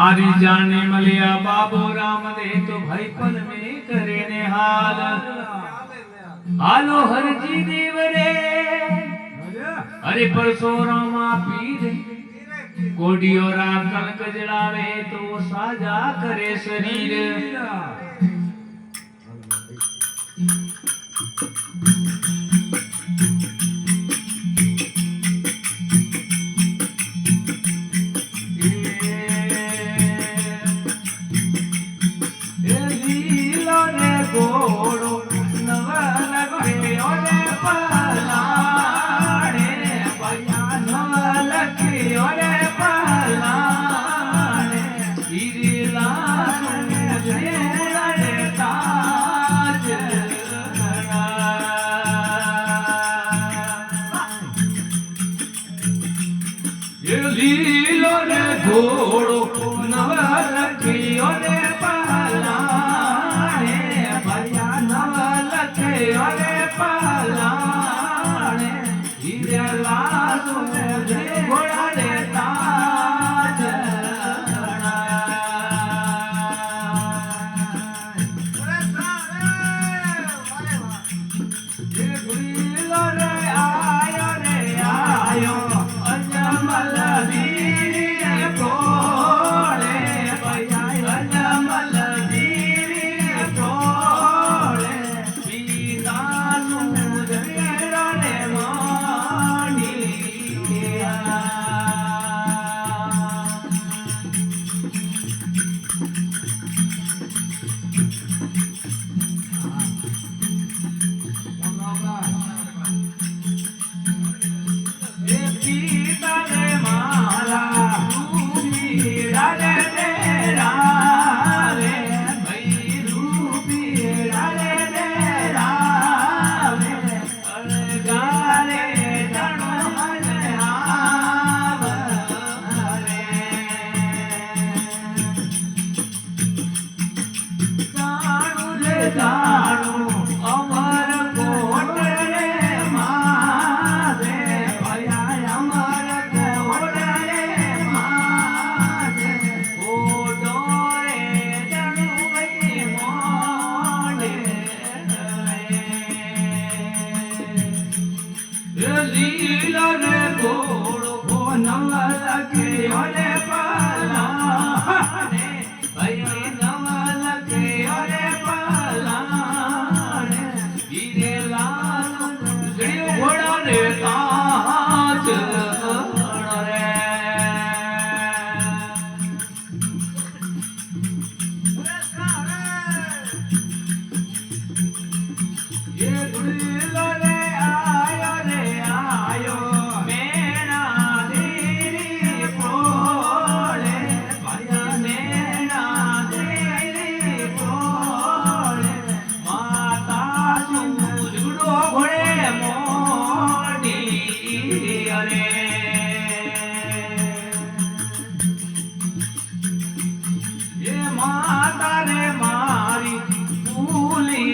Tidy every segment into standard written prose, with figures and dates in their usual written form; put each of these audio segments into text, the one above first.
आरी जाने मलिया बाबू राम दे तो भाई पल में करे ने हाल हालो हर जी देव रे अरे परसोरामा पीर कोडियो राम कलक जड़ावे तो साजा करे शरीर लीलो रे घोड़ो नवलखियो रे पहलाने भैया नवलखियो रे पहलाने हीरे लाल मुझे घोड़ा रे ताज ये लीलो रे आयो अजमल लीला रे घोड़ो नवलखियो रे पहलाने भैया नवलखियो रे पहलाने हीरे लाल मुझे घोड़ा रे ताज रे ये लीला रे माता रे मारी फूली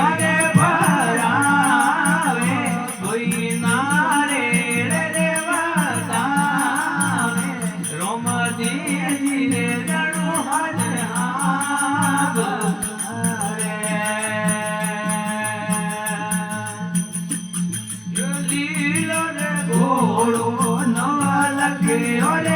अरे भरावे कोई नारे रे बतावे रोम जी रे जड़ो हज हाव रे लीलो रे घोड़ो नवलखियो रे